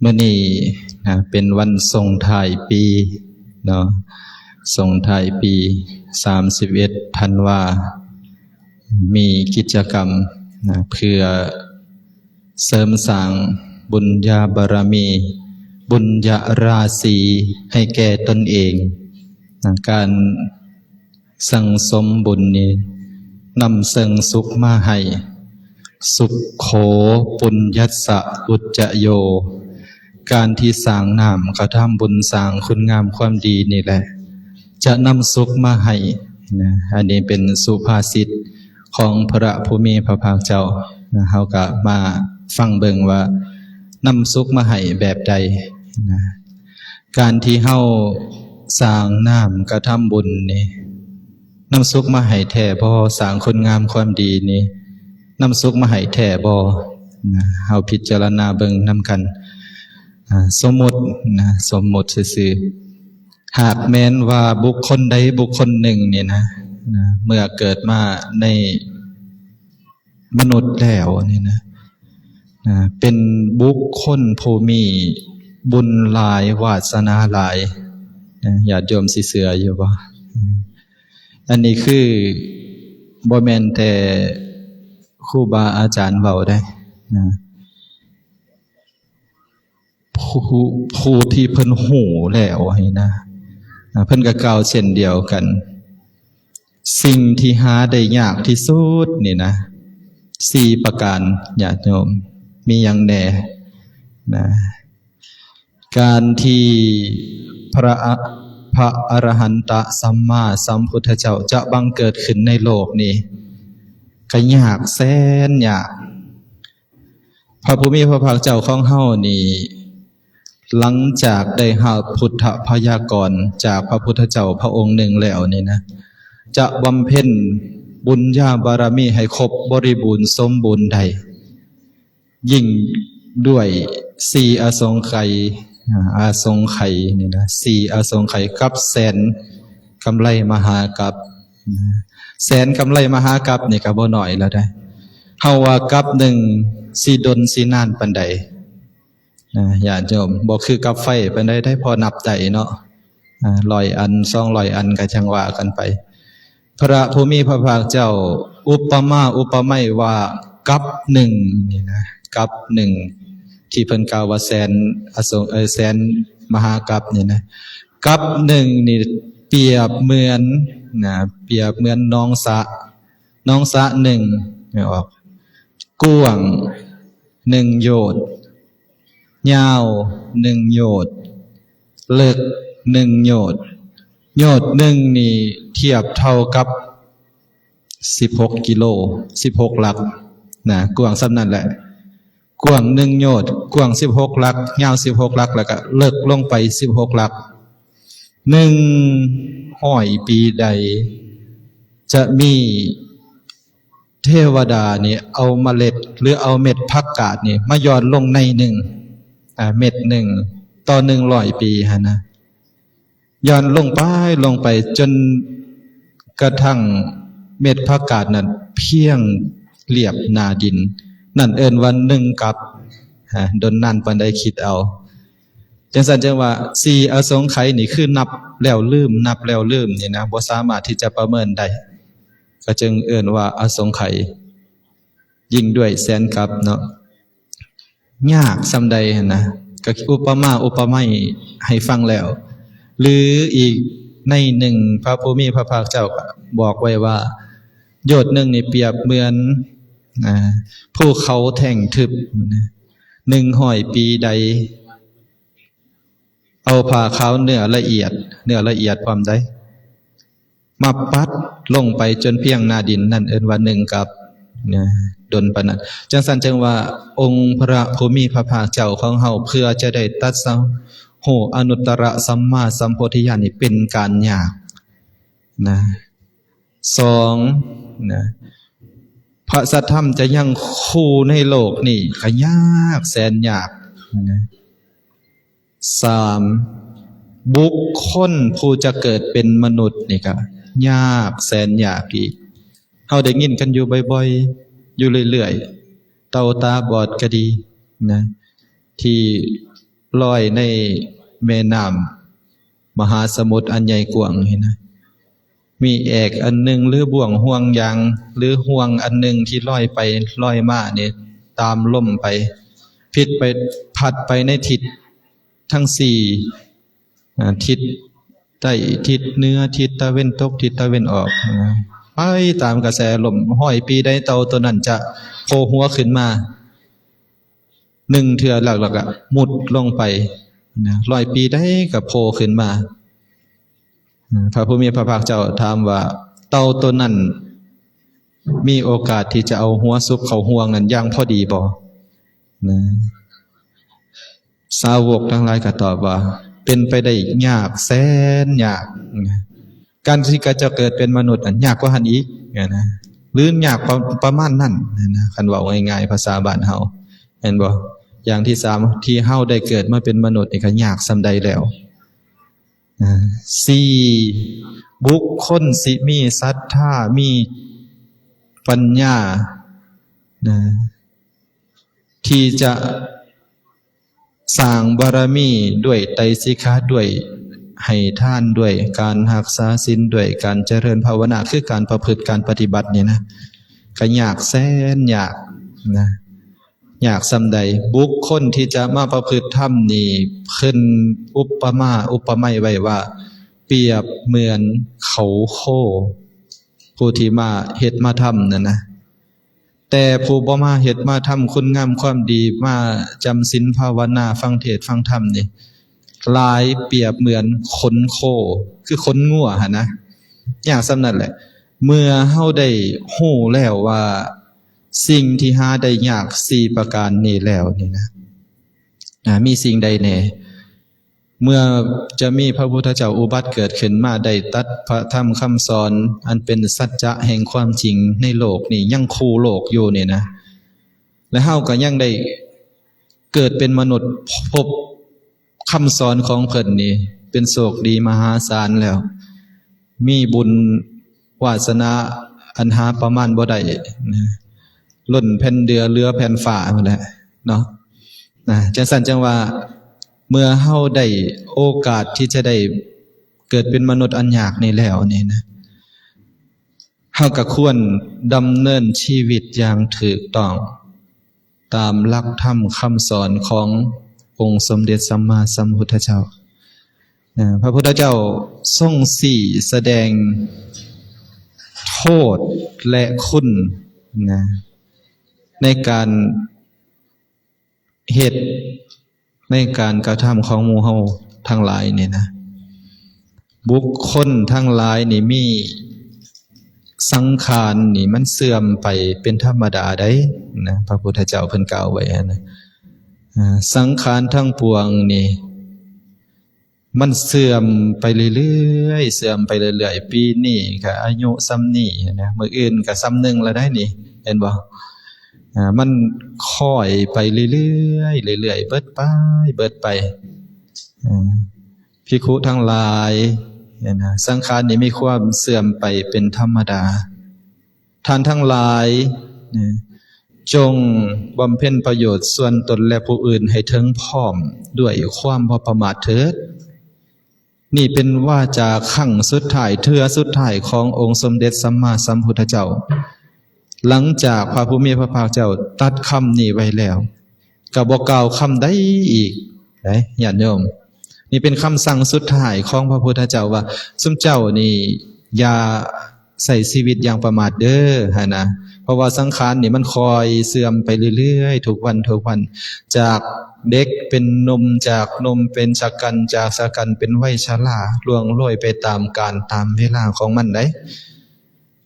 มื้อนี้เป็นวันส่งท้ายปีเนาะส่งท้ายปี31ธันวามีกิจกรรมเพื่อเสริมสร้างบุญญาบารมีบุญญาราศีให้แก่ตนเองการสั่งสมบุญนี้นำเสริงสุขมาให้สุขโขปุญญัสสะอุจจโยการที่สร้างน้ำกระทำบุญสร้างคุณงามความดีนี่แหละจะนำสุขมาให้อันนี้เป็นสุภาษิตของพระผู้มีพระภาคเจ้าเฮาก็มาฟังเบิ่งว่านำสุขมาให้แบบใดการที่เฮาสร้างน้ำกระทำบุญนี่นำสุขมาให้แท้บ่สร้างคุณงามความดีนี่นำสุขมาให้แท้บ่เฮาพิจารณาเบิ่งนำกันสมมุติซื่อๆหากแม้นว่าบุคคลใดบุคคลหนึ่งเนี่ยนะเมื่อเกิดมาในมนุษย์แล้วนี่นะเป็นบุคคลผู้มีบุญหลายวาสนาหลายญาติโยมสิเชื่ออยู่บ่อันนี้คือบ่แม่นแต่ครูบาอาจารย์เว้าได้นะผู้ที่เพิ่นหูแล้วให้นะเพิ่นก็กล่าวเช่นเดียวกันสิ่งที่หาได้ยากที่สุดนี่นะ4ประการญาติโยมมีอย่างแน่นะการที่พระอรหันตสัมมาสัมพุทธเจ้าจะบังเกิดขึ้นในโลกนี้ก็ยากแสนยากพระผู้มีพระภาคเจ้าของเฮานี่หลังจากได้รับพุทธพยากรณ์จากพระพุทธเจ้าพระองค์หนึ่งแล้วนี่นะจะบำเพ็ญบุญญาบารมีให้ครบบริบูรณ์สมบูรณ์ได้ยิ่งด้วย4อสงไขยนี่นะ4อสงไขยกับแสนกำไรมหากัปแสนกำไรมหากัปนี่ก็บ่น้อยแล้วได้เฮาว่ากัปหนึ่งสิดลสินานปานใดญาติโยมบ่คือกับไฟปานใดได้พอนับได้เนาะ100 อัน200 อันก็จังว่ากันไปพระผู้มีพระภาคเจ้าอุปไมยว่ากัปหนึ่งนี่นะกัปหนึ่งที่เพิ่นกล่าวว่าแสนมหากัปนี่นะกัปหนึ่งนี่เปรียบเหมือนน้องสะหนึ่งไม่ออกกว้าง1 โยชน์ยาว1 โยชน์ลึก1 โยชน์โยชน์หนึ่งนี่เทียบเท่ากับ16 กิโล16 ลักนะกว้างส่ำนั้นแหละกว้าง1 โยชน์กว้าง16 ลักยาว16 ลักแล้วก็ลึกลงไป16 ลัก100 ปีใดจะมีเทวดานี่เอาเมล็ดหรือเอาเม็ดผักกาดนี่มาหย่อนลงในเม็ดหนึ่งต่อ100 ปีฮะนะย้อนลงไปจนกระทั่งเม็ดผักกาดนั้นเพียงเรียบหน้าดินนั่นเอิ้นว่า1 กัปดนนั่นปานใดคิดเอาจังซั่นจังว่า4อสงไขยนี่คือนับแล้วลืมนี่นะบ่สามารถที่จะประเมินได้ก็จึงเอิ้นว่าอสงไขยยิ่งด้วยแสนกัปเนาะยากส่ำใดหั่นนะก็อุปไมยให้ฟังแล้วหรืออีกในหนึ่งพระผู้มีพระภาคเจ้าบอกไว้ว่าโยชน์หนึ่งนี่เปรียบเหมือนภูเขาแท่งทึบ100 ปีใดเอาผ้าขาวเนื้อละเอียดความใดมาปัดลงไปจนเพียงหน้าดินนั่นเอิ้นว่า1 กัปดนปานนั้นจังซั่นจึงว่าองค์พระผู้มีพระภาคเจ้าของเฮาเพื่อจะได้ตรัสรู้อนุตตรสัมมาสัมโพธิญาณนี่เป็นการยากนะ2นะพระสัทธรรมจะยังคู่ในโลกนี่ก็ยากแสนยากนะ3บุคคลผู้จะเกิดเป็นมนุษย์นี่ก็ยากแสนยากอีกเฮาได้ยินกันอยู่บ่อยๆอยู่เรื่อยๆเต่าตาบอดก็ดีนะที่ ลอยในแม่น้ำมหาสมุทรอันใหญ่กว้างนี่นะมีแอกอันหนึ่งหรือบ่วงห่วงยางหรือห่วงอันหนึ่งที่ลอยไปลอยมาเนี่ยตามลมไปพิษไปพัดไปในทิศทั้งสี่ทิศใต้ทิศเหนือทิศตะเวนตกทิศตะเวนออกไปตามกระแสลมห้อยปีได้เต่าตัวนั้นจะโผล่หัวขึ้นมาหนึ่งเถื่อหลักๆมุดลงไปลอยปีได้กับโผล่ขึ้นมาพระผู้มีพระภาคเจ้าถามว่าเต่าตัวนั้นมีโอกาสที่จะเอาหัวซุกเข้าห่วงนั้นอย่างพอดีบ่นะสาวกทั้งหลายก็ตอบว่าเป็นไปได้ยากแสนยากการที่จะเกิดเป็นมนุษย์ยากกว่าหันอีกนะหรือยากประมาณนั้นนะคันเว้าง่ายๆภาษาบ้านเฮาเห็นบ่อย่างที่3ที่เฮาได้เกิดมาเป็นมนุษย์นี่ก็ยากส่ำใดแล้ว4บุคคลสิมีศรัทธามีปัญญานะที่จะสร้างบารมีด้วยไตรสิกขาด้วยให้ทานด้วยการรักษาศีลด้วยการเจริญภาวนาคือการประพฤติการปฏิบัติเนี่ยนะก็ยากแสนยากนะยากส่ำใดบุคคลที่จะมาประพฤติธรรมนี่ขึ้นอุปไมยไว้ว่าเปรียบเหมือนเขาโคผู้ที่มาเฮ็ดมาทำนั่นนะแต่ผู้บ่มาเฮ็ดมาทำคุณงามความดีมาจำศีลภาวนาฟังเทศน์ฟังธรรมนี่หลายเปรียบเหมือนขนโคคือขนงัวหั่นนะอย่างส่ำนั้นแหละเมื่อเฮาได้ฮู้แล้วว่าสิ่งที่หาได้ยาก4ประการนี้แล้วนี่นะมีสิ่งใดแน่เมื่อจะมีพระพุทธเจ้าอุบัติเกิดขึ้นมาได้ตัดพระธรรมคำสอนอันเป็นสัจจะแห่งความจริงในโลกนี่ยังคู่โลกอยู่นี่นะและเฮาก็ยังได้เกิดเป็นมนุษย์พบคำสอนของเพิ่นนี่เป็นโชคดีมหาศาลแล้วมีบุญวาสนาอันหาประมาณบ่ได้ล้นแผ่นเรือแผ่นฟ้าหมดแหละเนาะจังซั่นจังว่าเมื่อเฮาได้โอกาสที่จะได้เกิดเป็นมนุษย์อันยากนี่แล้วนี่นะเฮาก็ควรดำเนินชีวิตอย่างถูกต้องตามหลักธรรมคำสอนขององค์สมเด็จสัมมาสัมพุทธเจ้าพระพุทธเจ้าทรงสี่แสดงโทษและคุณนะในการเหตุในการกระทำของหมู่เฮาทั้งหลายนี่นะบุคคลทั้งหลายนี่มีสังขารนี่มันเสื่อมไปเป็นธรรมดาได้นะพระพุทธเจ้าเพิ่นกล่าวไว้นะสังขารทั้งปวงนี่มันเสื่อมไปเรื่อยๆเสื่อมไปเรื่อยๆปีนี้ก็อายุซ้ำนี้นะมื้ออื่นก็ซ้ำนึงแล้วได้นี่เห็นบ่มันค่อยไปเรื่อยๆเรื่อยๆเบิดไปภิกขุทั้งหลายนะสังขารนี้มีความเสื่อมไปเป็นธรรมดาท่านทั้งหลายจงบำเพ็ญประโยชน์ส่วนตนและผู้อื่นให้ถึงพร้อมด้วยความบ่ประมาทเถิดนี่เป็นวาจาขั้งสุดท้ายเทื่อสุดท้ายขององค์สมเด็จสัมมาสัมพุทธเจ้าหลังจากพระผู้มีพระภาคเจ้าตัดคำนี้ไว้แล้วก็บ่กล่าวคำใดอีกได้ญาติโยมนี่เป็นคำสั่งสุดท้ายของพระพุทธเจ้าว่าซุมเจ้านี่อย่าใส่ชีวิตอย่างประมาทเด้อฮะนะเพราะว่าสังขารนี่มันคอยเสื่อมไปเรื่อยๆทุกวันจากเด็กเป็นนมจากนมเป็นชะกันจากชะกันเป็นวัยชราล่วงโรยไปตามกาลตามเวลาของมันได้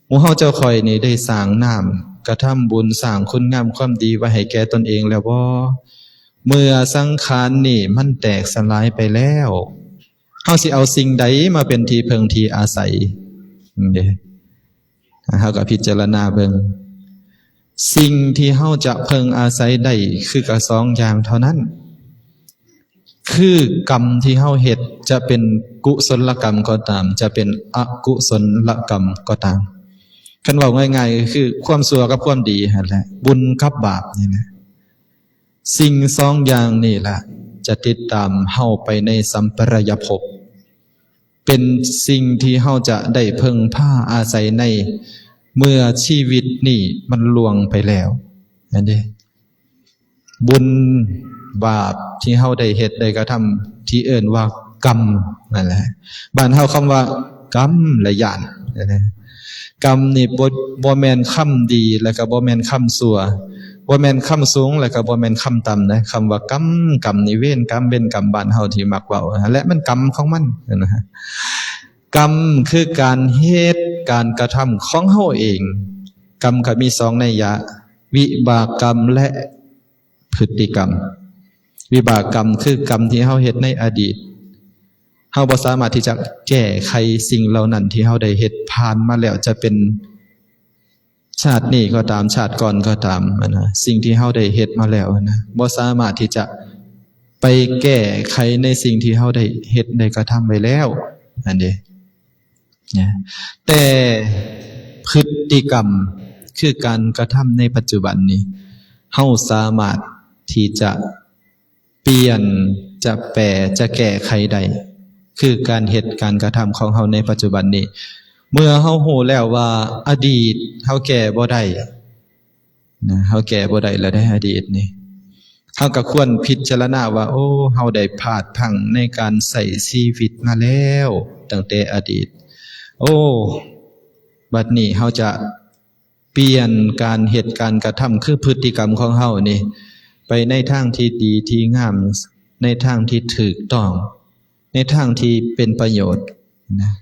หมู่เฮาเจ้าคอยนี่ได้สร้างน้ำกระทำบุญสร้างคุณงามความดีไว้ให้แก่ตนเองแล้วบ่เมื่อสังขารนี่มันแตกสลายไปแล้วเฮาสิเอาสิ่งใดมาเป็นที่พึ่งที่อาศัยเด้เฮาก็พิจารณาเบิ่งสิ่งที่เฮาจะพึ่งอาศัยได้คือกะสองอย่างเท่านั้นคือกรรมที่เฮาเฮ็ดจะเป็นกุศลกรรมก็ตามจะเป็นอกุศลกรรมก็ตามคันเว้าง่ายๆคือความชั่วกับความดีนั่นแหละบุญกับบาปนี่นะสิ่งสองอย่างนี่ล่ะ จะติดตามเฮาไปในสัมปรายภพเป็นสิ่งที่เฮาจะได้เพิ่งพาอาศัยในเมื่อชีวิตนี่มันล่วงไปแล้วนั่นเด้บุญบาปที่เฮาได้เฮ็ดได้กระทำที่เอิ้นว่ากรรมนั่นแหละบ้านเฮาคำว่ากรรมและญาณนั่นแหละกรรมนี่บ่แม่นคำดีแล้วก็บ่แม่นคำชั่วบ่แม่นคำสูงแล้วก็บ่แม่นคำต่ำนะคำว่ากรรมกรรมนี่เวรกรรมเป็นกรรมบ้านเฮาที่มักเว้าและมันกรรมของมันนะฮะกรรมคือการเฮ็ดการกระทำของเฮาเองกรรมก็มีสองนัยยะวิบากกรรมและพฤติกรรมวิบากกรรมคือกรรมที่เฮาเฮ็ดในอดีตเฮาบ่สามารถที่จะแก้ไขสิ่งเหล่านั้นที่เฮาได้เฮ็ดผ่านมาแล้วจะเป็นชาตินี้ก็ตามชาติก่อนก็ตามนะสิ่งที่เฮาได้เฮ็ดมาแล้วนะบ่สามารถที่จะไปแก้ไขในสิ่งที่เฮาได้เฮ็ดได้กระทำไว้แล้วนั่นเด้นะแต่พฤติกรรมคือการกระทำในปัจจุบันนี้เฮาสามารถที่จะเปลี่ยนจะแปรจะแก้ไขได้คือการเฮ็ดการกระทำของเฮาในปัจจุบันนี้เมื่อเฮารู้แล้วว่าอดีตเฮาแก้บ่ได้นะเฮาแก้บ่ได้แล้วได้อดีตนี่เฮาก็ควรพิจารณาว่าโอ้เฮาได้พลาดพลั้งในการใช้ชีวิตมาแล้วตั้งแต่อดีตโอ้บัดนี้เฮาจะเปลี่ยนการเหตุการณ์กระทำคือพฤติกรรมของเฮานี่ไปในทางที่ดีที่งามในทางที่ถูกต้องในทางที่เป็นประโยชน์นะ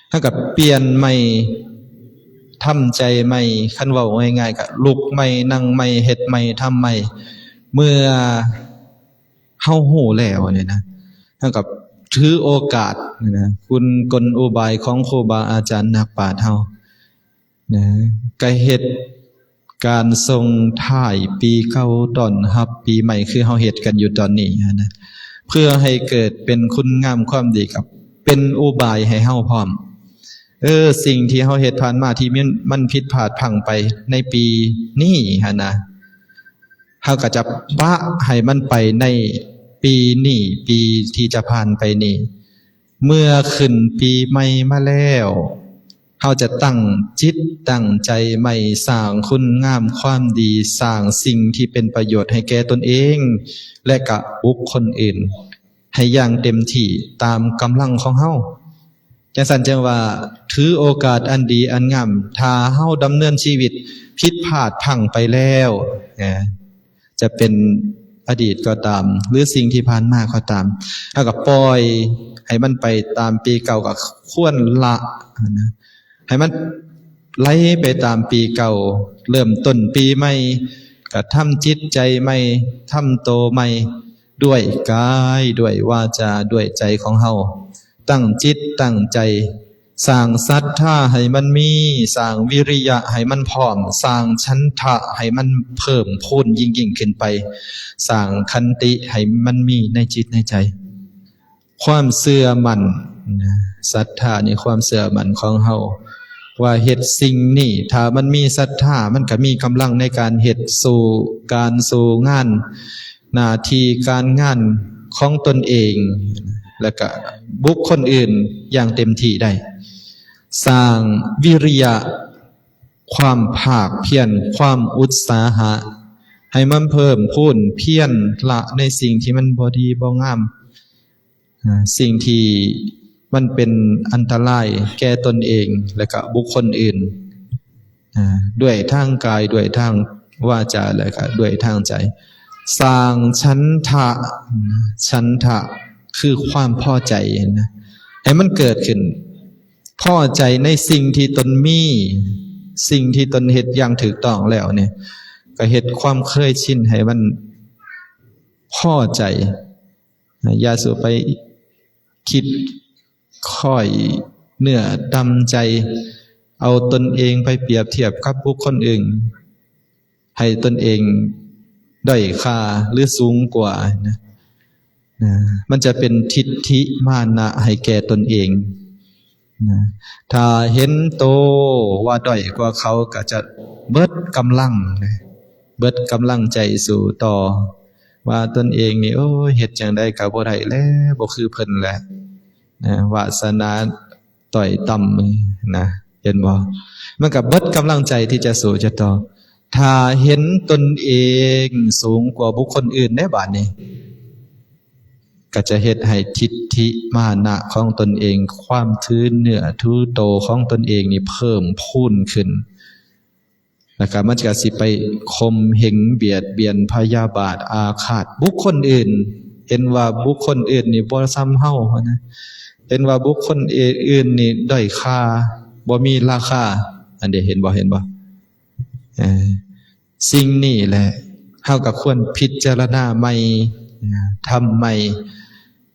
เฮาก็เปลี่ยนใหม่ทำใจใหม่คันเว้าง่ายๆก็ลุกใหม่นั่งใหม่เฮ็ดใหม่ทำใหม่เมื่อเฮารู้แล้วเนี่ยนะเฮาก็ถือโอกาสนะคุณกลอุบายของครูบาอาจารย์นักปราชญ์เฮานะก็เฮ็ดการส่งท้ายปีเก่าต้อนรับปีใหม่คือเฮาเฮ็ดกันอยู่ตอนนี้นะเพื่อให้เกิดเป็นคุณงามความดีกับเป็นอุบายให้เฮาพร้อมสิ่งที่เฮาเฮ็ดผ่านมาที่มันผิดพลาดพลั้งไปในปีนี้หั่นนะเฮาก็จะปะให้มันไปในปีนี้ปีที่จะผ่านไปนี้เมื่อขึ้นปีใหม่มาแล้วเฮาจะตั้งจิตตั้งใจใหม่สร้างคุณงามความดีสร้างสิ่งที่เป็นประโยชน์ให้แก่ตนเองและกับบุคคลอื่นให้อย่างเต็มที่ตามกำลังของเฮาจังซั่นจังว่าถือโอกาสอันดีอันงามถ้าเฮาดำเนินชีวิตผิดพลาดพลั้งไปแล้วจะเป็นอดีตก็ตามหรือสิ่งที่ผ่านมาก็ตามเฮาก็ปล่อยให้มันไปตามปีเก่าก็ควรละนะให้มันไหลไปตามปีเก่าเริ่มต้นปีใหม่ก็ทำจิตใจใหม่ทำโตใหม่ด้วยกายด้วยวาจาด้วยใจของเฮาตั้งจิตตั้งใจสร้างศรัทธาให้มันมีสร้างวิริยะให้มันพร้อมสร้างฉันทะให้มันเพิ่มพูนยิ่งขึ้นไปสร้างขันติให้มันมีในจิตในใจความเชื่อมั่นศรัทธานี่ความเชื่อมั่นของเฮาว่าเฮ็ดสิ่งนี้ถ้ามันมีศรัทธามันก็มีกำลังในการเฮ็ดสู่การสู่งานหน้าที่การงานของตนเองแล้วก็บุคคลอื่นอย่างเต็มที่ได้สร้างวิริยะความภาคเพียรความอุตสาหะให้มันเพิ่มพูนเพียรละในสิ่งที่มันบ่ดีบ่งามสิ่งที่มันเป็นอันตรายแก่ตนเองและก็บุคคลอื่นด้วยทางกายด้วยทางวาจาและก็ด้วยทางใจสร้างฉันทะคือความพอใจนะให้มันเกิดขึ้นพอใจในสิ่งที่ตนมีสิ่งที่ตนเฮ็ดอย่างถูกต้องแล้วเนี่ยก็เฮ็ดความเคยชินให้มันพอใจอย่าสู่ไปคิดค่อยเนื้อดำใจเอาตนเองไปเปรียบเทียบกับบุคคลอื่นให้ตนเองด้อยค่าหรือสูงกว่านะมันจะเป็นทิฏฐิมานะให้แก่ตนเองนะถ้าเห็นโตว่าด้อยกว่าเขาก็จะเบิดกำลังเบิดกำลังใจสู่ต่อ ว่าตนเองนี่โอ้ยเฮ็ดจังได๋ก็บ่ได้แล้วบ่คือเพิ่นแหละนะวาสนาต่อยต่ำนะเห็นบ่มันก็เบิดกำลังใจที่จะสู้จะต่อถ้าเห็นตนเองสูงกว่าบุคคลอื่นในบาดนี้ก็จะเฮ็ดให้ทิฏฐิมานะของตนเองความถือเนื้อถือโตของตนเองนี่เพิ่มพูนขึ้นแล้วก็มันก็สิไปคมเหงเบียดเบียนพยาบาทอาฆาตบุคคลอื่นเห็นว่าบุคคลอื่นนี่บ่ซ้ำเฮานะเห็นว่าบุคคลอื่นนี่ด้อยค่าบ่มีราคาอันนี้เห็นบ่สิ่งนี้แหละเฮาก็ควรพิจารณาใหม่ทำใหม่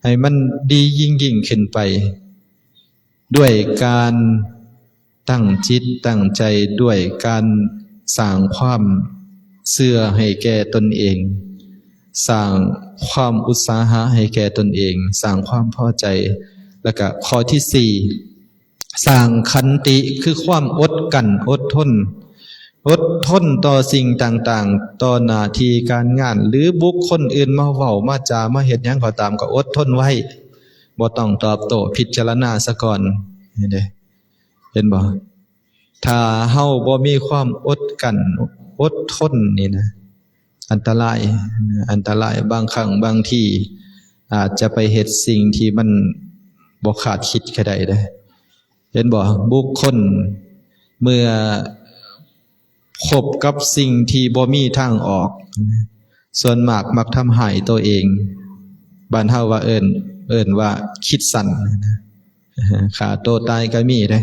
ให้มันดียิ่งขึ้นไปด้วยการตั้งจิตตั้งใจด้วยการสร้างความเชื่อให้แก่ตนเองสร้างความอุตสาหะให้แก่ตนเองสร้างความพอใจแล้วก็ข้อที่สี่สร้างขันติคือความอดกั้นอดทนต่อสิ่งต่างๆต่อหน้าที่การงานหรือบุคคลอื่นมาเว้ามาจามาเฮ็ดหยังก็ตามก็อดทนไว้บ่ต้องตอบโต้พิจารณาซะก่อนนี่เด้เห็นบ่ถ้าเฮาบ่มีความอดกั้นอดทนนี่นะอันตรายบางครั้งบางทีอาจจะไปเฮ็ดสิ่งที่มันบ่คาดคิดก็ได้เด้เห็นบ่บุคคลเมื่อคบกับสิ่งที่บ่มีทางออกส่วนมากมักทำให้ตัวเองบ้านเฮาว่าเอิ้นว่าคิดสั้นฆ่าตัวตายก็มีเด้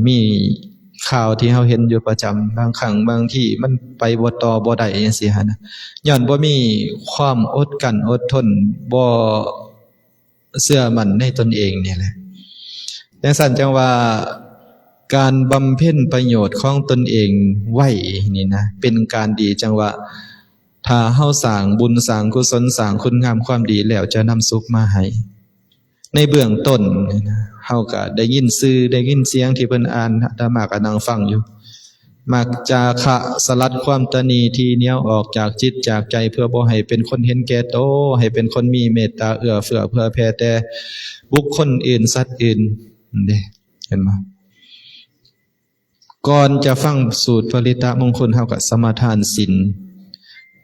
มีข่าวที่เฮาเห็นอยู่ประจำบางครั้งบางที่มันไปบ่ต่อบ่ได้จังซี่หั่นนะย้อนบ่มีความอดกั้นอดทนบ่เชื่อมั่นในตนเองนี่แหละจังซั่นจังว่าการบำเพ็ญประโยชน์ของตนเองไว้นี่นะเป็นการดีจังว่าถ้าเฮาสร้างบุญสร้างกุศลสร้างคุณงามความดีแล้วจะนำสุขมาให้ในเบื้องต้นนี่นะเฮาก็ได้ยินชื่อได้ยินเสียงที่เพิ่นอ่านอาตมาก็นั่งฟังอยู่มักจาคะสลัดความตณีที่เหนียวออกจากจิตจากใจเพื่อบ่ให้เป็นคนเห็นแก่โตให้เป็นคนมีเมตตาเอื้อเฟื้อเผื่อแผ่แต่บุคคลอื่นสัตว์อื่นเด้เห็นบ่ก่อนจะฟังสูตรปริตะมงคลเฮาก็สมาทานศีล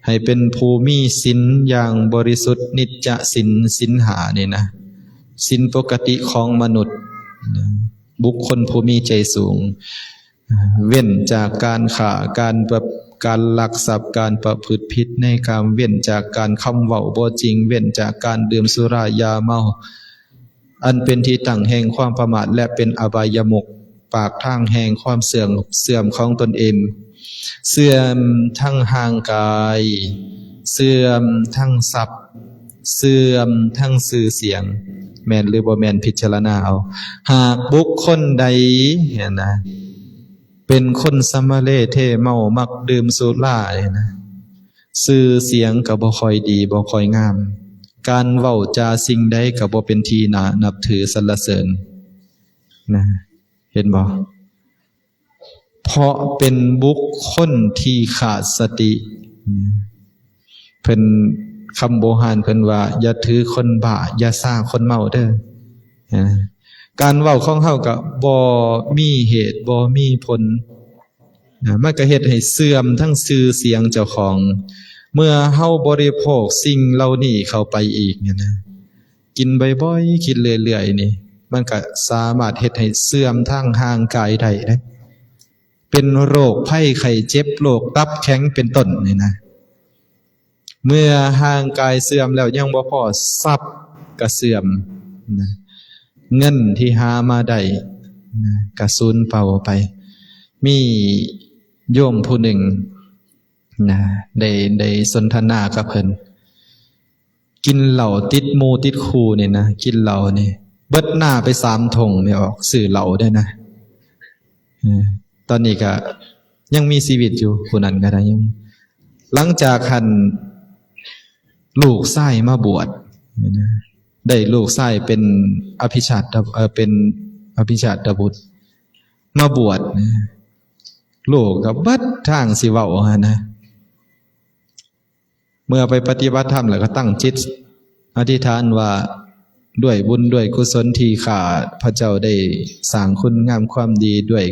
ให้เป็นภูมิศีลอย่างบริสุทธิ์นิจจศีลหานี่นะศีลปกติของมนุษย์บุคคลผู้มีใจสูงเว้นจากการฆ่าการลักทรัพย์การประพฤติผิดในกามเว้นจากการคำเว้าบ่จริงเว้นจากการดื่มสุรายาเมาอันเป็นที่ตั้งแห่งความประมาทและเป็นอบายมุขปากทางแห่งความเสื่อมของตนเองเสื่อมทั้งห่างกายเสื่อมทั้งทรัพย์เสื่อมทั้งชื่อเสียงแม่นหรือบ่แม่นพิจารณาเอาหากบุคคลใดเนี่ยนะเป็นคนสมะเลเทเมามักดื่มสุราเนี่ยนะชื่อเสียงก็บ่ค่อยดีบ่ค่อยงามการเว้าจาสิ่งใดก็บ่เป็นที่น่านับถือสรรเสริญนะเห็นบ่เพราะเป็นบุคคลที่ขาดสติเพิ่นคำโบราณเพิ่นว่าอย่าถือคนบ้าอย่าซ่าคนเมาเด้อการเว้าของเฮาก็บ่มีเหตุบ่มีผลมันก็เฮ็ดให้เสื่อมทั้งชื่อเสียงเจ้าของเมื่อเฮาบริโภคสิ่งเหล่านี้เข้าไปอีกเนี่ยนะกินบ่อยๆคิดเรื่อยๆนี่มันก็สามารถเฮ็ดให้เสื่อมทางร่างกายได้นะเป็นโรคภัยไข้เจ็บโรคตับแข็งเป็นต้นนี่นะเมื่อร่างกายเสื่อมแล้วยังบ่พอทรัพย์ก็เสื่อมนะเงินที่หามาได้นะก็สูญเปล่าไปมีโยมผู้หนึ่งนะได้สนทนากับเพิ่นกินเหล้าติดหมู่ติดครูนี่นะกินเหล้านี่เบิดหน้าไป3 ถงไม่ออกซื้อเหล้าได้นะตอนนี้ก็ยังมีชีวิตอยู่ผู้นั้นก็ได้ยังหลังจากคันลูกชายมาบวชได้ลูกชายเป็นอภิชาติบุตรมาบวชลูกก็เบิดทางสิเว้านะ เมื่อไปปฏิบัติธรรมแล้วก็ตั้งจิตอธิษฐานว่าด้วยบุญด้วยกุศลที่ข้าพระเจ้าได้สร้างคุณงามความดีด้วย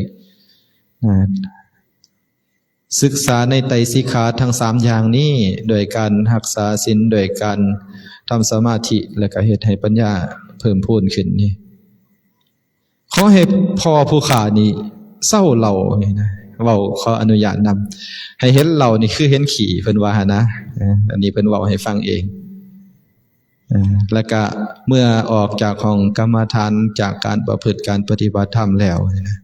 ศึกษาในไตรสิกขาทั้ง3อย่างนี้โดยการรักษาศีลโดยการทำสมาธิและก็เฮ็ดให้ปัญญาเพิ่มพูนขึ้นนี่ขอให้พ่อผู้ข้านี่เศร้าเหล่านี่นะเว้าขออนุญาตนำให้เห็นเหล่านี่คือเห็นขี่เพิ่นว่านะอันนี้เพิ่นเว้าให้ฟังเองแล้วก็เมื่อออกจากห้องกรรมฐานจากการประพฤติการปฏิบัติธรรมแล้วนะ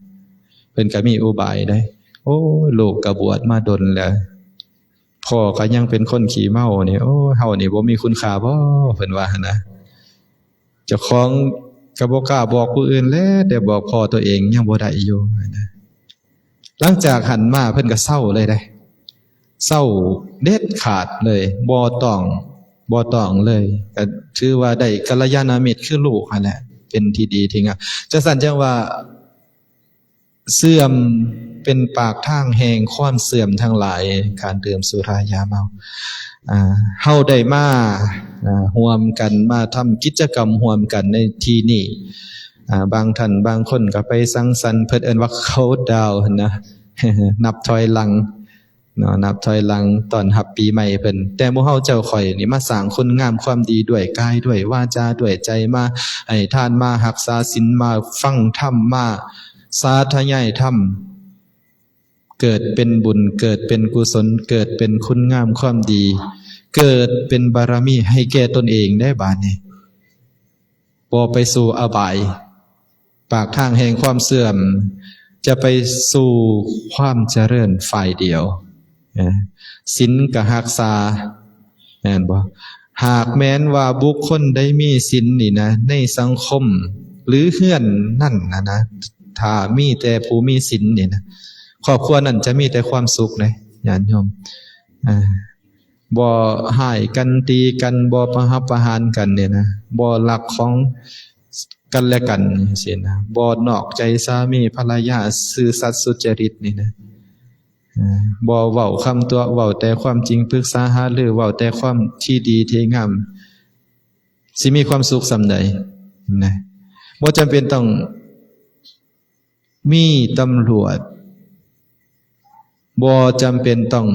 เพิ่นก็มีอุบายได้โอ้ลูกก็บวชมาดนแล้วพ่อก็ยังเป็นคนขี้เมานี่โอ้เฮานี่บ่มีคุณค่าบ่เพิ่นว่านะเจ้าของก็บ่กล้าบอกผู้อื่นแล้วแต่บอกพ่อตัวเองยังบ่ได้อยู่นะหลังจากหันมาเพิ่นก็เศร้าเลยได้เศร้าเด็ดขาดเลยบ่ต้องเลยก็ถือว่าได้กัลยาณมิตรคือลูกนั่นแหละเป็นที่ดีที่งามจะสั่นจังว่าเสื่อมเป็นปากทางแห่งความเสื่อมทั้งหลายการดื่มสุรายาเมาเฮาได้มาร่วมกันมาทำกิจกรรมร่วมกันในที่นี้บางท่านบางคนก็ไปสังสรรค์เพิ่นเอิ้นว่าเขาดาวนะ นับถอยหลังนับถอยหลังตอนรับปีใหม่เพิ่นแต่หมู่เฮาเจ้าข่อยนี่มาสร้างคุณงามความดีด้วยกายด้วยวาจาด้วยใจมาให้ทานมารักษาศีลมาฟังธรรมมาสาธยายธรรมเกิดเป็นบุญเกิดเป็นกุศลเกิดเป็นคุณงามความดีเกิดเป็นบารมีให้แก่ตนเองได้บาดนี้บ่ไปสู่อบายปากทางแห่งความเสื่อมจะไปสู่ความเจริญฝ่ายเดียวศีลกับรักษาแม่นบ่หากแม้นว่าบุคคลได้มีศีลนี่นะในสังคมหรือเฮือนนั่นนะถ้ามีแต่ผู้มีศีลนี่นะครอบครัวนั้นจะมีแต่ความสุขเลยญาติโยมบ่ให้กันตีกันบ่ประหับประหารกันเนี่ยนะบ่ลักของกันและกันสินะบ่นอกใจสามีภรรยาซื่อสัตย์สุจริตนี่นะบ่เว้าคำตัวเว้าแต่ความจริงปรึกษาหารือเว้าแต่ความที่ดีที่งามสิมีความสุขส่ำใดนะบ่จำเป็นต้องมีตำรวจบ่จำเป็นต้อง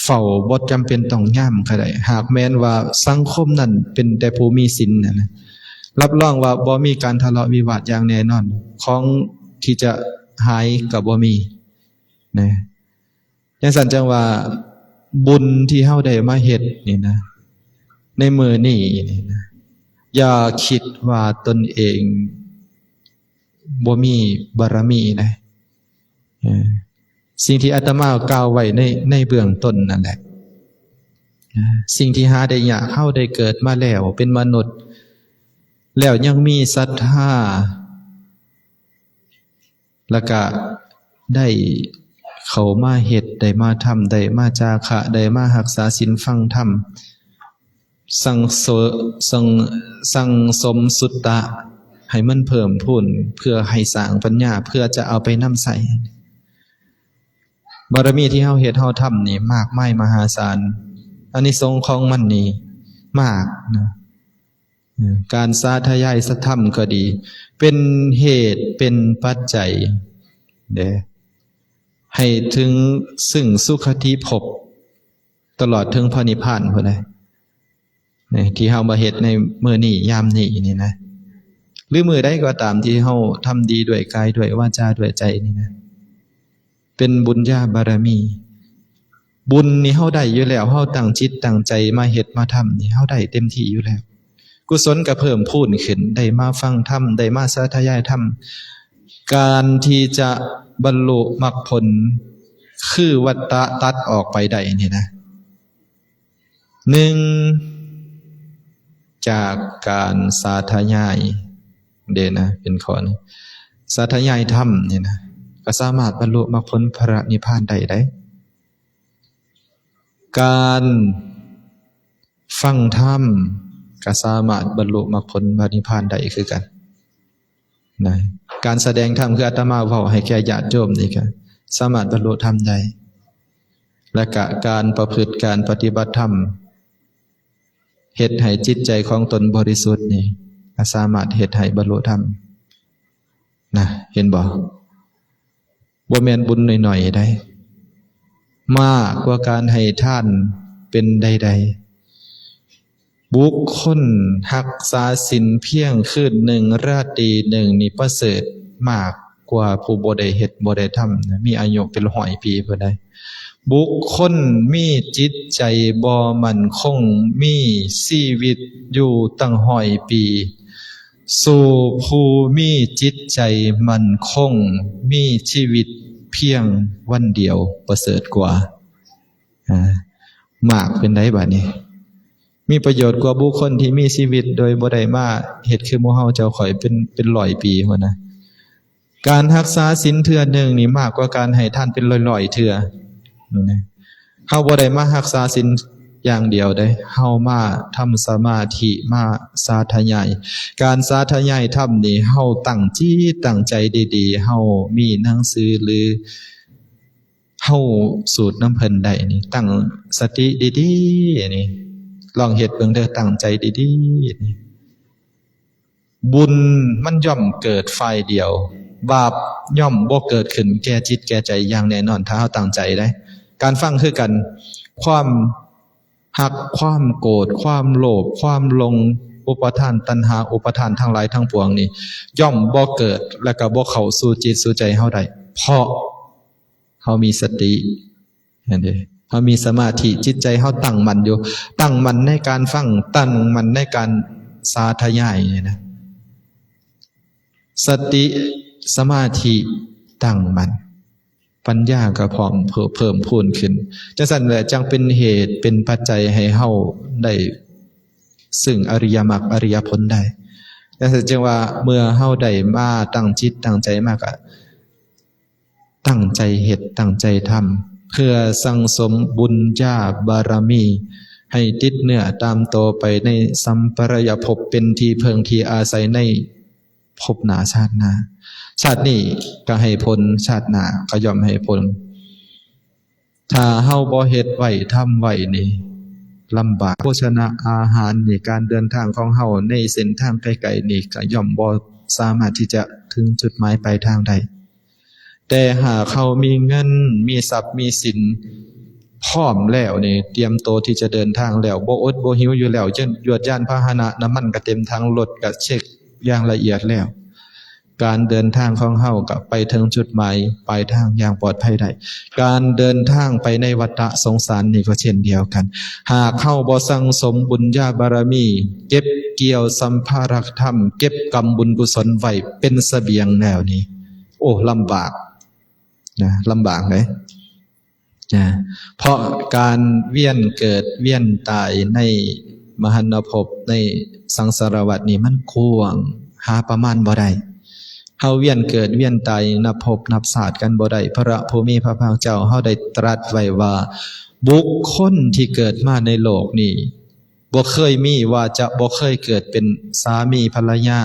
เฝ้าบ่จำเป็นต้องย่ามก็ได้หากแม้นว่าสังคมนั้นเป็นแต่ผู้มีศีลนะรับรองว่าบ่มีการทะเลาะวิวาทอย่างแน่นอนของที่จะหายก็บ่มีนะอย่างซั่นจังว่าบุญที่เฮาได้มาเฮ็ดนี่นะในมื้อนี้นี่นะอย่าคิดว่าตนเองบ่มีบารมีนะสิ่งที่อาตมากล่าวไว้ในเบื้องต้นนั่นแหละสิ่งที่หาได้ยากเฮาได้เกิดมาแล้วเป็นมนุษย์แล้วยังมีศรัทธาแล้วก็ได้เข้ามาเฮ็ดได้มาทำได้มาจาคะได้มารักษาศีลฟังธรรมสั่งสมสุตตะให้มันเพิ่มพูนเพื่อให้สร้างปัญญาเพื่อจะเอาไปนำใส่บารมีที่เฮาเฮ็ดเฮาทำนี่มากมายมหาศาลอานิสงส์ของมันนี่มากนะการสาธยายธรรมก็ดีเป็นเหตุเป็นปัจจัยให้ถึงซึ่งสุขติภพตลอดถึงพระนิพพานพุ่นน่ะที่เฮามาเฮ็ดในมื้อนี้ยามนี้นี่นะหรือมื้อใดก็ตามที่เฮาทำดีด้วยกายด้วยวาจาด้วยใจนี่นะเป็นบุญญาบารมีบุญนี่เฮาได้อยู่แล้วเฮาตั้งจิตตั้งใจมาเฮ็ดมาทำนี่เฮาได้เต็มที่อยู่แล้วกุศลก็เพิ่มพูนขึ้นได้มาฟังธรรมได้มาสาธยายธรรมการที่จะบรรลุมรรคผลคือวัฏฏะตัดออกไปได้นี่นะหนึ่งจากการสาธยายนะเป็นข้อนี้สาธยายธรรมนี่นะก็สามารถบรรลุมรรคผลพระนิพพานได้การฟังธรรมก็สามารถบรรลุมรรคผลพระนิพพานได้คือกันนะการแสดงธรรมคืออาตมาเว้าให้แก่ญาติโยมนี่ก็สามารถบรรลุธรรมได้และการประพฤติการปฏิบัติธรรม เฮ็ดให้จิตใจของตนบริสุทธิ์นี่ก็สามารถเฮ็ดให้บรรลุธรรมนะเห็นบ่แม่นบุญหน่อยๆได้มากกว่าการให้ทานเป็นใดๆบุคคลรักษาศีลเพียงคืนหนึ่งราตรีหนึ่งนี่ประเสริฐมากกว่าผู้บ่ได้เฮ็ดบ่ได้ทำนะมีอายุเป็น100 ปีเพิ่นได้บุคคลมีจิตใจบ่มั่นคงมีชีวิตอยู่ตั้ง100 ปีสู่ผู้มีจิตใจมั่นคงมีชีวิตเพียงวันเดียวประเสริฐกว่ามากเป็นไดบัดนี้มีประโยชน์กว่าบุคคลที่มีชีวิตโดยบ่ได้มาเฮ็ดคือหมู่เฮาเจ้าข่อยเป็น100 ปีพุ่นนะการรักษาศีลเทื่อหนึ่งนี่มากกว่าการให้ทานเป็นร้อยๆเทื่อนะเฮาบ่ได้มารักษาศีลอย่างเดียวได้เฮามาทำสมาธิมาสาธยายการสาธยายธรรมนี่เฮาตั้งจิตตั้งใจดีๆเฮามีหนังสือหรือเฮาสูตรน้ำเพิ่นได้นี่ตั้งสติดีๆนี่ลองเฮ็ดเบิ่งเด้อตั้งใจดีๆนี่บุญมันย่อมเกิดฝ่ายเดียวบาปย่อมบ่เกิดขึ้นแก่จิตแก่ใจอย่างแน่นอนถ้าเฮาตั้งใจได้การฟังคือกันความหักความโกรธความโลภความหลงอุปทานตัณหาอุปทานทั้งหลายทั้งปวงนี่ย่อมบ่เกิดและก็บ่เข้าสู่จิตสู่ใจเฮาได้เพราะเฮามีสตินั่นเด้เฮามีสมาธิจิตใจเฮาตั้งมั่นอยู่ตั้งมั่นในการฟังตั้งมั่นในการสาธยายนี่นะสติสมาธิตั้งมั่นปัญญาก็พร้อมเพิ่มพูนขึ้นจังซั่นแหละจังเป็นเหตุเป็นปัจจัยให้เฮาได้ซึ่งอริยมรรคอริยผลได้จังซั่นจึงว่าเมื่อเฮาได้มาตั้งจิตตั้งใจมากก็ตั้งใจเฮ็ดตั้งใจทำเพื่อสั่งสมบุญญาบารมีให้ติดเนื้อตามโตไปในสัมปรายภพเป็นที่เพิงที่อาศัยในภพหน้าชาติหน้าชาตินี้ก็ให้ผลชาติหน้าก็ย่อมให้ผลถ้าเฮาบ่เฮ็ดไว้ทำไว้นี่ลำบากโภชนะอาหารนี่การเดินทางของเฮาในเส้นทางไกลๆนี่ก็ย่อมบ่สามารถที่จะถึงจุดหมายปลายทางได้แต่หากเขามีเงินมีทรัพย์มีสินพร้อมแล้วนี่เตรียมตัวที่จะเดินทางแล้วบ่อดบ่หิวอยู่แล้วยวดยานพาหนะน้ำมันก็เต็มถังรถก็เช็คอย่างละเอียดแล้วการเดินทางของเฮาก็ไปถึงจุดหมายปลายทางอย่างปลอดภัยได้การเดินทางไปในวัฏสงสารนี่ก็เช่นเดียวกันหากเฮาบ่สั่งสมบุญญาบารมีเก็บเกี่ยวสัมภาระธรรมเก็บกรรมบุญกุศลไว้เป็นเสบียงแนวนี้โอ้ลำบากนะลำบากเลยนะเพราะการเวียนเกิดเวียนตายในมหันตภพในสังสารวัฏนี่มันกว้างหาประมาณบ่ได้เฮาเวียนเกิดเวียนตายนับภพนับศาสตร์กันบ่ได้พระผู้มีพระภาคเจ้าเฮาได้ตรัสไว้ว่าบุคคลที่เกิดมาในโลกนี้บ่เคยมีว่าจะบ่เคยเกิดเป็นสามีภรรยา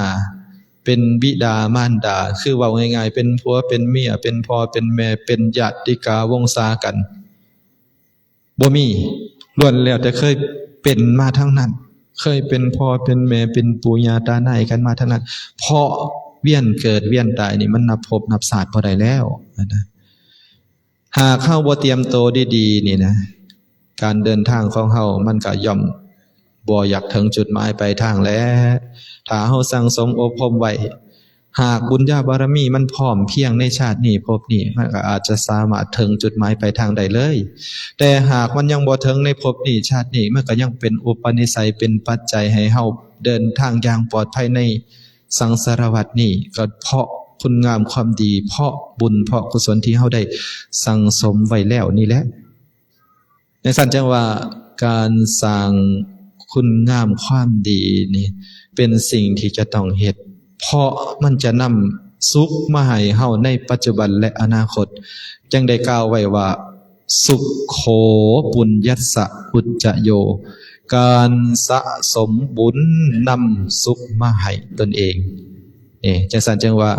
เป็นบิดามารดาคือเว้าง่ายๆเป็นผัวเป็นเมียเป็นพ่อเป็นแม่เป็นญาติกาวงศากันบ่มีล้วนแล้วแต่เคยเป็นมาทั้งนั้นเคยเป็นพ่อเป็นแม่เป็นปู่ย่าตายายกันมาทั้งนั้นเพราะเวียนเกิดเวียนตายนี่มันนับภพนับศาสตร์บ่ได้แล้วนะหากเฮาบ่เตรียมโตดีๆนี่นะการเดินทางของเฮามันก็ย่อมบ่อยากถึงจุดหมายปลายทางแล้วถ้าเฮาสั่งสมอบรมไว้หากบุญญาบารมีมันพร้อมเพียงในชาตินี้ภพนี้มันก็อาจจะสามารถถึงจุดหมายปลายทางได้เลยแต่หากมันยังบ่ถึงในภพนี้ชาตินี้มันก็ยังเป็นอุปนิสัยเป็นปัจจัยให้เฮาเดินทางอย่างปลอดภัยในสังสารวัฏนี้ก็เพราะคุณงามความดีเพราะบุญเพราะกุศลที่เฮาได้สั่งสมไว้แล้วนี่แหละในสั่นจังว่าการสร้างคุณงามความดีนี่เป็นสิ่งที่จะต้องเฮ็ดเพราะมันจะนำสุขมาให้เฮาในปัจจุบันและอนาคตจึงได้กล่าวไว้ว่าสุขโขปุญญัสสะอุจจโยการสะสมบุญนำสุขมาให้ตนเองจังซั่นจึงว่า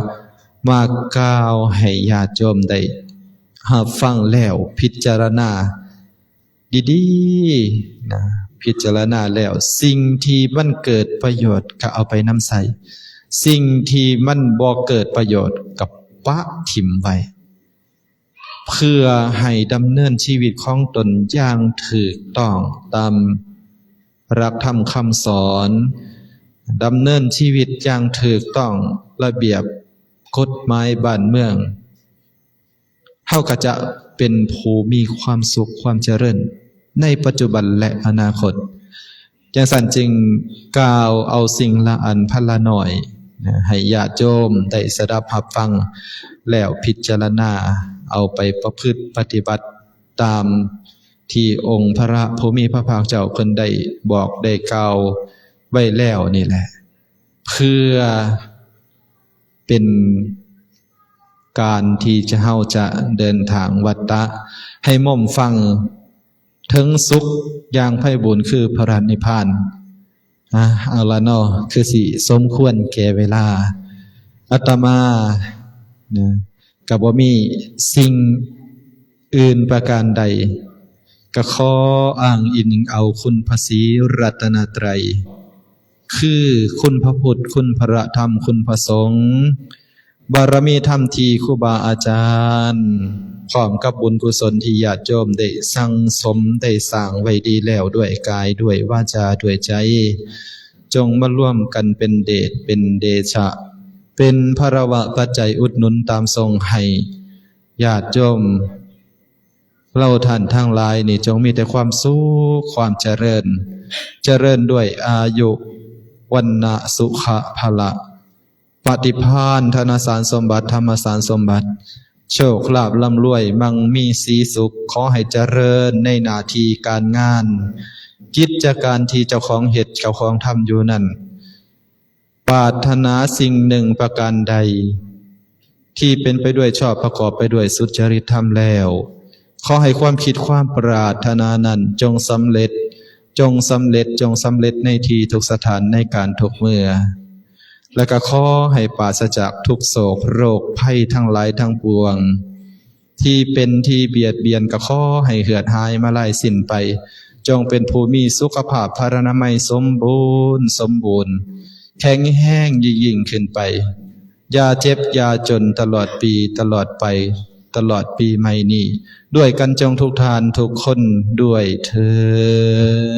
มากล่าวให้ญาติโยมได้รับฟังแล้วพิจารณาดีๆนะ พิจารณาแล้วสิ่งที่มันเกิดประโยชน์ก็เอาไปนำใส่สิ่งที่มันบ่เกิดประโยชน์กับปะถิ่มไว้เพื่อให้ดำเนินชีวิตของตนอย่างถูกต้องตามหลักธรรมคำสอนดำเนินชีวิตอย่างถูกต้องระเบียบกฎหมายบ้านเมืองเฮาก็จะเป็นผู้มีความสุขความเจริญในปัจจุบันและอนาคตจังซั่นจึงกล่าวเอาสิ่งละอันพันละหน่อยให้ญาติโยมได้สดับรับฟังแล้วพิจารณาเอาไปประพฤติปฏิบัติตามที่องค์พระผู้มีพระภาคเจ้าเพิ่นได้บอกได้กล่าวไว้แล้วนี่แหละเพื่อเป็นการที่จะเฮาจะเดินทางวัฏฏะให้ม่อมฟังถึงสุขอย่างไพบูลย์คือพระนิพพานเอาละเนาะคือสิสมควรแก่เวลาอาตมาก็บ่มีสิ่งอื่นประการใดก็ขออ้างอิงเอาคุณพระศรีรัตนตรัยคือคุณพระพุทธคุณพระธรรมคุณพระสงฆ์บารมีธรรมที่ครูบาอาจารย์พร้อมกับบุญกุศลที่ญาติโยมได้สั่งสมได้สร้างไว้ดีแล้วด้วยกายด้วยวาจาด้วยใจจงมาร่วมกันเป็นเดชเป็นเดชะเป็นภรวะปัจจัยอุดหนุนตามทรงให้ญาติโยมเราท่านทั้งหลายนี่จงมีแต่ความสุขความเจริญด้วยอายุวันนะสุขะพละปฏิภาณธนสารสมบัติธรรมสารสมบัติโชคลาภร่ำรวยมั่งมีสีสุขขอให้เจริญในหน้าที่การงานกิจการที่เจ้าของเฮ็ดเจ้าของทำอยู่นั่นปรารถนาสิ่งหนึ่งประการใดที่เป็นไปด้วยชอบประกอบไปด้วยสุจริตธรรมแล้วขอให้ความคิดความปรารถนานั้นจงสำเร็จในที่ทุกสถานในการทุกเมื่อและก็ขอให้ปราศจากทุกโศกโรคภัยทั้งหลายทั้งปวงที่เป็นที่เบียดเบียนก็ขอให้เหือดหายมาลายสิ้นไปจงเป็นผู้มีสุขภาพพรรณนามัยสมบูรณ์แข็งแรงยิ่งขึ้นไปอย่าเจ็บอย่าจนตลอดปีตลอดไปตลอดปีใหม่นี้ด้วยกันจงทุกทานทุกคนด้วยเถิด